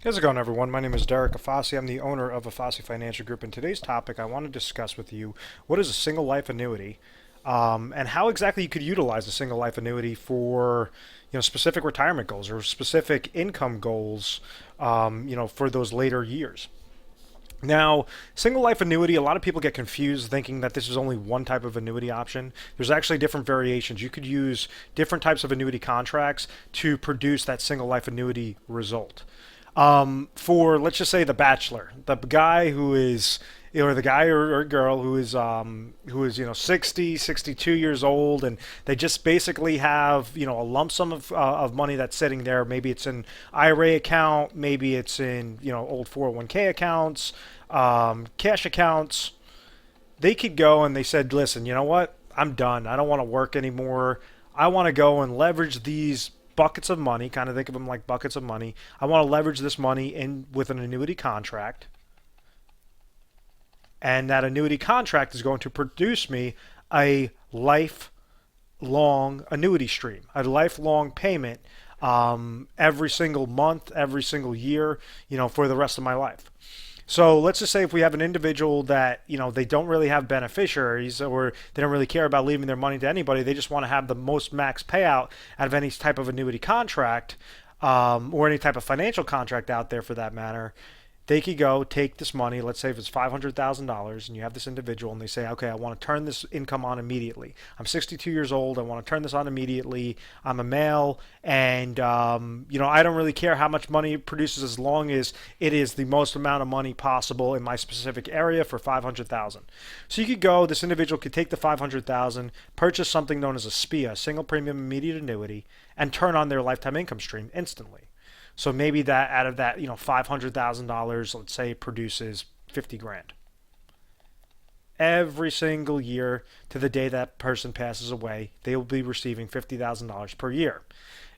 How's it going, everyone? My name is Derek Afasi. I'm the owner of Afasi Financial Group. And today's topic, I want to discuss with you what is a single life annuity, and how exactly you could utilize a single life annuity for, specific retirement goals or specific income goals, for those later years. Now, single life annuity, a lot of people get confused thinking that this is only one type of annuity option. There's actually different variations. You could use different types of annuity contracts to produce that single life annuity result. For, let's just say, the bachelor, the guy who is, or the guy or girl who is 60, 62 years old, and they just basically have a lump sum of money that's sitting there. Maybe it's an IRA account, maybe it's in old 401k accounts, cash accounts. They could go and they said, listen, you know what? I'm done. I don't want to work anymore. I want to go and leverage these buckets of money, kind of think of them like buckets of money. I want to leverage this money in with an annuity contract. And that annuity contract is going to produce me a lifelong annuity stream, a lifelong payment, every single month, every single year, for the rest of my life. So let's just say if we have an individual that, they don't really have beneficiaries, or they don't really care about leaving their money to anybody. They just want to have the most max payout out of any type of annuity contract, or any type of financial contract out there for that matter. They could go take this money. Let's say if it's $500,000 and you have this individual and they say, okay, I want to turn this income on immediately. I'm 62 years old. I want to turn this on immediately. I'm a male, and I don't really care how much money it produces as long as it is the most amount of money possible in my specific area for 500,000. So you could go. This individual could take the 500,000, purchase something known as a SPIA, single premium immediate annuity, and turn on their lifetime income stream instantly. So maybe that out of that, $500,000, let's say, produces 50 grand. Every single year to the day that person passes away, they will be receiving $50,000 per year.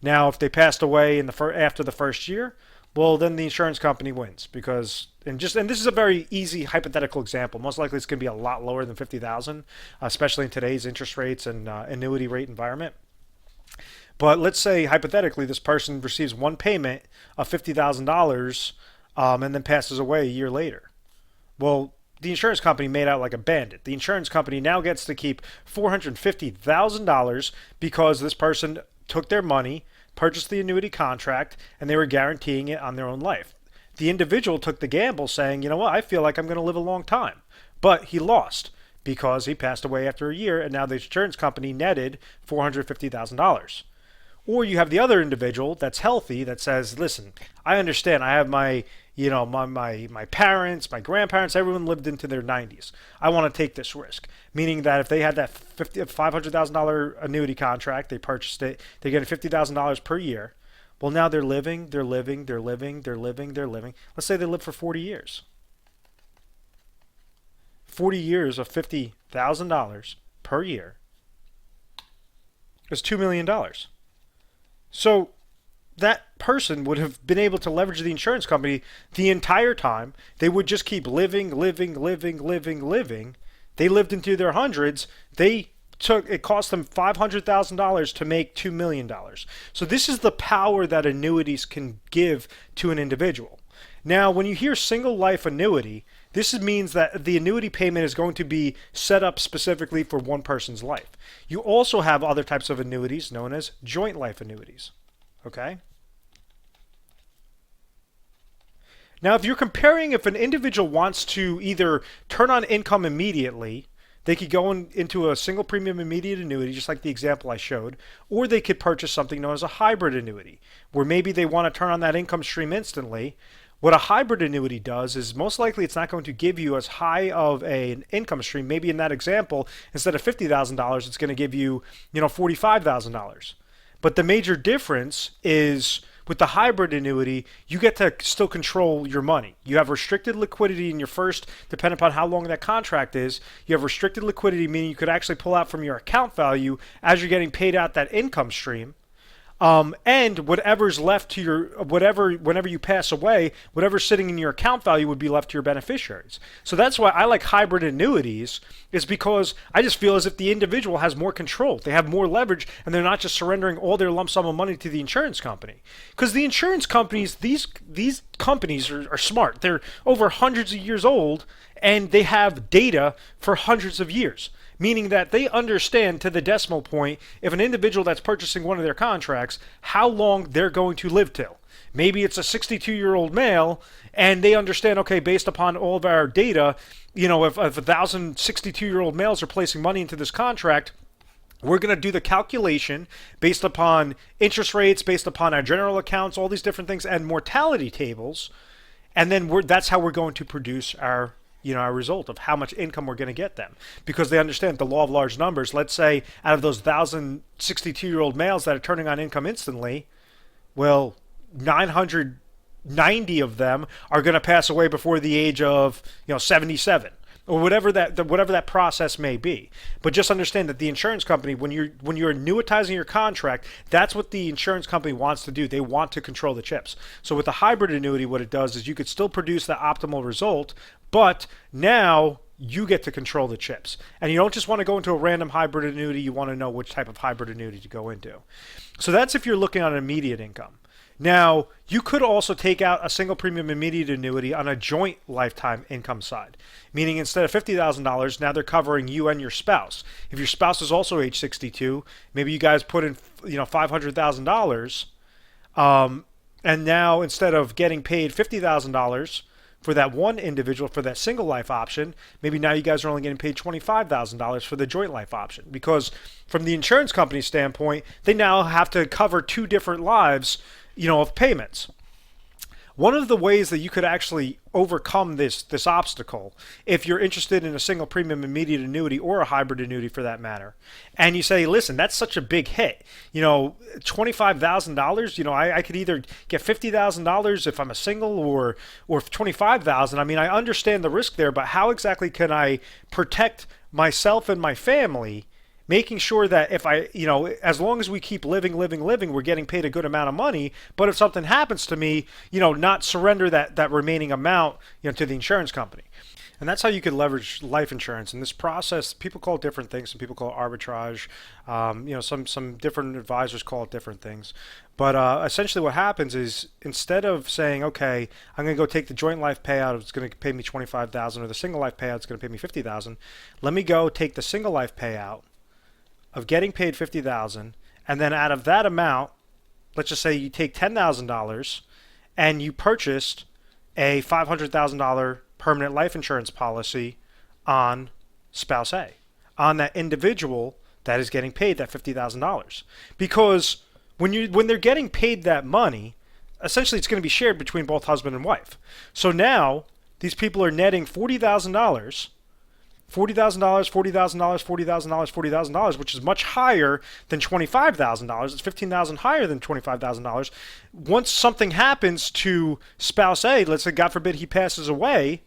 Now, if they passed away after the first year, well, then the insurance company wins because and this is a very easy hypothetical example. Most likely, it's going to be a lot lower than 50,000, especially in today's interest rates and annuity rate environment. But let's say hypothetically, this person receives one payment of $50,000, and then passes away a year later. Well, the insurance company made out like a bandit. The insurance company now gets to keep $450,000 because this person took their money, purchased the annuity contract, and they were guaranteeing it on their own life. The individual took the gamble saying, you know what, I feel like I'm going to live a long time. But he lost because he passed away after a year, and now the insurance company netted $450,000. Or you have the other individual that's healthy that says, listen, I understand. I have my parents, my grandparents, everyone lived into their 90s. I want to take this risk. Meaning that if they had that $500,000 annuity contract, they purchased it, they get $50,000 per year. Well, now they're living. Let's say they live for 40 years. 40 years of $50,000 per year is $2 million. So that person would have been able to leverage the insurance company the entire time. They would just keep living. They lived into their hundreds. It cost them $500,000 to make $2 million. So this is the power that annuities can give to an individual. Now, when you hear single life annuity, this means that the annuity payment is going to be set up specifically for one person's life. You also have other types of annuities known as joint life annuities. Okay? Now, if you're comparing if an individual wants to either turn on income immediately, they could go into a single premium immediate annuity, just like the example I showed, or they could purchase something known as a hybrid annuity, where maybe they want to turn on that income stream instantly. What a hybrid annuity does is most likely it's not going to give you as high of an income stream. Maybe in that example, instead of $50,000, it's going to give you, $45,000. But the major difference is with the hybrid annuity, you get to still control your money. You have restricted liquidity in your first, depending upon how long that contract is. You have restricted liquidity, meaning you could actually pull out from your account value as you're getting paid out that income stream. And whatever's left to your whenever you pass away, whatever's sitting in your account value would be left to your beneficiaries. So that's why I like hybrid annuities, is because I just feel as if the individual has more control. They have more leverage, and they're not just surrendering all their lump sum of money to the insurance company. Because the insurance companies, these companies are smart. They're over hundreds of years old, and they have data for hundreds of years, meaning that they understand to the decimal point if an individual that's purchasing one of their contracts, how long they're going to live till. Maybe it's a 62-year-old male, and they understand, okay, based upon all of our data, if 1,000 62-year-old males are placing money into this contract, we're going to do the calculation based upon interest rates, based upon our general accounts, all these different things, and mortality tables, and then that's how we're going to produce our result of how much income we're going to get them, because they understand the law of large numbers. Let's say out of those 1,000 62-year-old males that are turning on income instantly, well, 990 of them are going to pass away before the age of 77, or whatever that process may be. But just understand that the insurance company, when you're annuitizing your contract, that's what the insurance company wants to do. They want to control the chips. So with the hybrid annuity, what it does is you could still produce the optimal result, but now you get to control the chips. And you don't just want to go into a random hybrid annuity, you want to know which type of hybrid annuity to go into. So that's if you're looking at immediate income. Now, you could also take out a single premium immediate annuity on a joint lifetime income side, meaning instead of $50,000, now they're covering you and your spouse. If your spouse is also age 62, maybe you guys put in $500,000, and now instead of getting paid $50,000 for that one individual for that single life option, maybe now you guys are only getting paid $25,000 for the joint life option, because from the insurance company standpoint, they now have to cover two different lives of payments. One of the ways that you could actually overcome this obstacle, if you're interested in a single premium immediate annuity or a hybrid annuity for that matter, and you say, listen, that's such a big hit, $25,000, I could either get $50,000 if I'm a single or $25,000. I mean, I understand the risk there, but how exactly can I protect myself and my family, making sure that if as long as we keep living, we're getting paid a good amount of money, but if something happens to me, not surrender that remaining amount, to the insurance company. And that's how you could leverage life insurance. In this process, people call it different things. Some people call it arbitrage. Some different advisors call it different things. But essentially what happens is, instead of saying, okay, I'm going to go take the joint life payout, it's going to pay me $25,000, or the single life payout, it's going to pay me $50,000, let me go take the single life payout of getting paid $50,000, and then out of that amount, let's just say you take $10,000 and you purchased a $500,000 permanent life insurance policy on spouse A, on that individual that is getting paid that $50,000. Because when they're getting paid that money, essentially it's going to be shared between both husband and wife. So now these people are netting $40,000, $40,000, which is much higher than $25,000. It's $15,000 higher than $25,000. Once something happens to spouse A, let's say God forbid he passes away,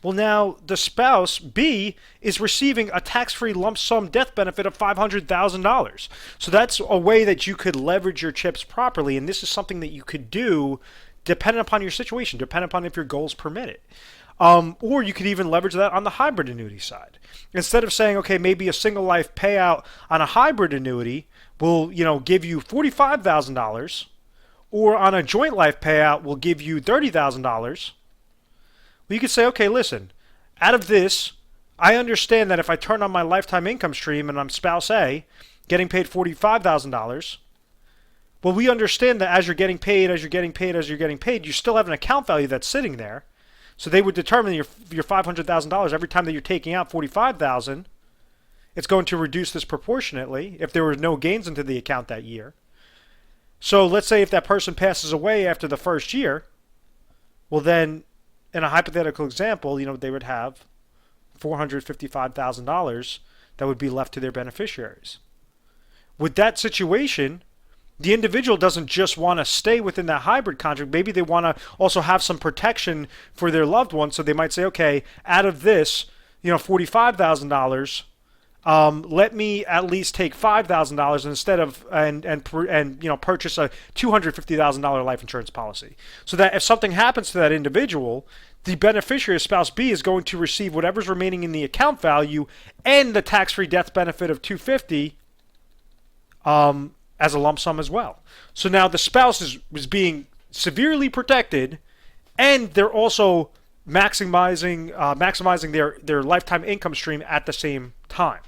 well, now the spouse B is receiving a tax-free lump sum death benefit of $500,000. So that's a way that you could leverage your chips properly, and this is something that you could do depending upon your situation, depending upon if your goals permit it. Or you could even leverage that on the hybrid annuity side. Instead of saying, okay, maybe a single life payout on a hybrid annuity will, give you $45,000, or on a joint life payout will give you $30,000. Well, you could say, okay, listen, out of this, I understand that if I turn on my lifetime income stream and I'm spouse A, getting paid $45,000, well, we understand that as you're getting paid, you still have an account value that's sitting there. So they would determine your $500,000 every time that you're taking out $45,000. It's going to reduce this proportionately if there were no gains into the account that year. So let's say if that person passes away after the first year, well then, in a hypothetical example, they would have $455,000 that would be left to their beneficiaries. With that situation, the individual doesn't just want to stay within that hybrid contract. Maybe they want to also have some protection for their loved one. So they might say, okay, out of this, $45,000, let me at least take $5,000 instead of and purchase a $250,000 life insurance policy, so that if something happens to that individual, the beneficiary of spouse B is going to receive whatever's remaining in the account value and the tax-free death benefit of 250 as a lump sum as well. So now the spouse is being severely protected, and they're also maximizing their lifetime income stream at the same time.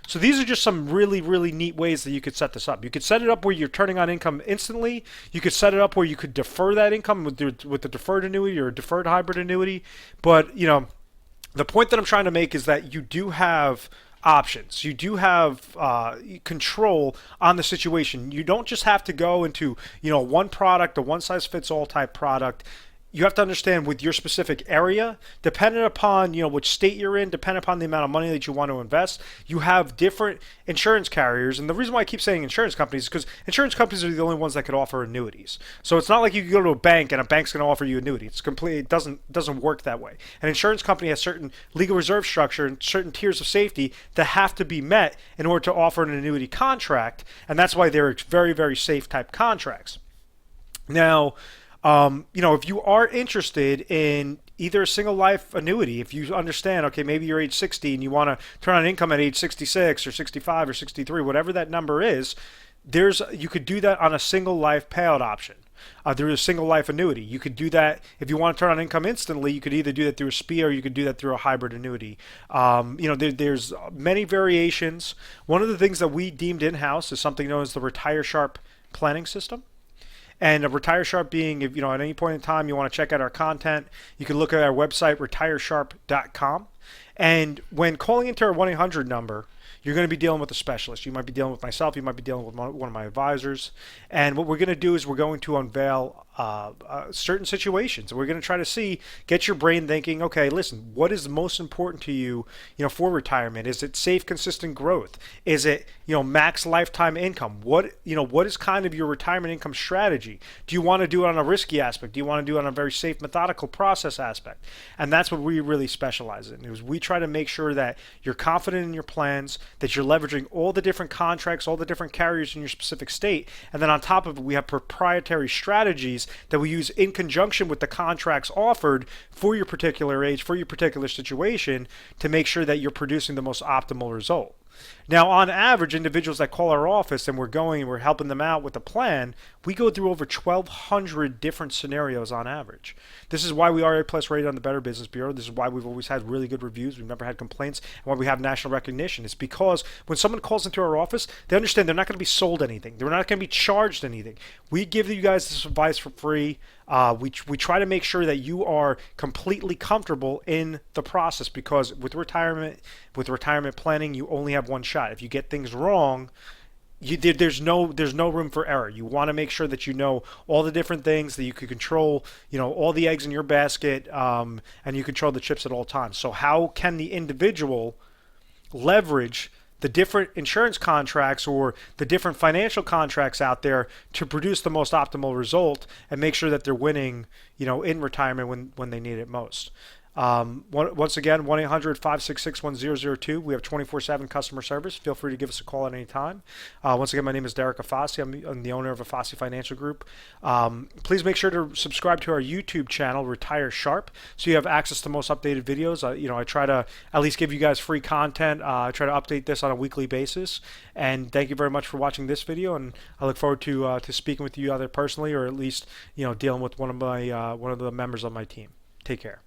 So these are just some really, really neat ways that you could set this up. You could set it up where you're turning on income instantly. You could set it up where you could defer that income with the deferred annuity or a deferred hybrid annuity. But the point that I'm trying to make is that you do have options. You do have control on the situation. You don't just have to go into one product, a one-size-fits-all type product. You have to understand with your specific area, dependent upon which state you're in, dependent upon the amount of money that you want to invest, you have different insurance carriers. And the reason why I keep saying insurance companies is because insurance companies are the only ones that could offer annuities. So it's not like you can go to a bank and a bank's going to offer you annuity. It doesn't work that way. An insurance company has certain legal reserve structure and certain tiers of safety that have to be met in order to offer an annuity contract, and that's why they're very, very safe type contracts. Now, if you are interested in either a single life annuity, if you understand, okay, maybe you're age 60 and you want to turn on income at age 66 or 65 or 63, whatever that number is, you could do that on a single life payout option. Through a single life annuity. You could do that if you want to turn on income instantly. You could either do that through a SPIA or you could do that through a hybrid annuity. There's many variations. One of the things that we deemed in-house is something known as the Retire Sharp planning system. And a Retire Sharp being, if at any point in time you want to check out our content, you can look at our website, retiresharp.com. And when calling into our 1-800 number, you're going to be dealing with a specialist. You might be dealing with myself. You might be dealing with one of my advisors. And what we're going to do is we're going to unveil certain situations. We're going to try to get your brain thinking, okay, listen, what is most important to you, for retirement? Is it safe, consistent growth? Is it, max lifetime income? What is kind of your retirement income strategy? Do you want to do it on a risky aspect? Do you want to do it on a very safe, methodical process aspect? And that's what we really specialize in. Is we try to make sure that you're confident in your plans, that you're leveraging all the different contracts, all the different carriers in your specific state, and then on top of it, we have proprietary strategies that we use in conjunction with the contracts offered for your particular age, for your particular situation, to make sure that you're producing the most optimal result. Now, on average, individuals that call our office and we're helping them out with a plan, we go through over 1,200 different scenarios on average. This is why we are A+ rated on the Better Business Bureau. This is why we've always had really good reviews. We've never had complaints, and why we have national recognition. It's because when someone calls into our office, they understand they're not going to be sold anything. They're not going to be charged anything. We give you guys this advice for free. We try to make sure that you are completely comfortable in the process, because with retirement planning, you only have one shot. If you get things wrong, there's no room for error. You want to make sure that you know all the different things, that you can control, all the eggs in your basket, and you control the chips at all times. So how can the individual leverage the different insurance contracts or the different financial contracts out there to produce the most optimal result and make sure that they're winning, in retirement when they need it most? Once again, 1-800-566-1002. We have 24/7 customer service. Feel free to give us a call at any time. Once again, my name is Derek Afasi. I'm the owner of Afasi Financial Group. Please make sure to subscribe to our YouTube channel, Retire Sharp, so you have access to most updated videos. I try to at least give you guys free content. I try to update this on a weekly basis. And thank you very much for watching this video. And I look forward to speaking with you either personally or at least dealing with one of the members of my team. Take care.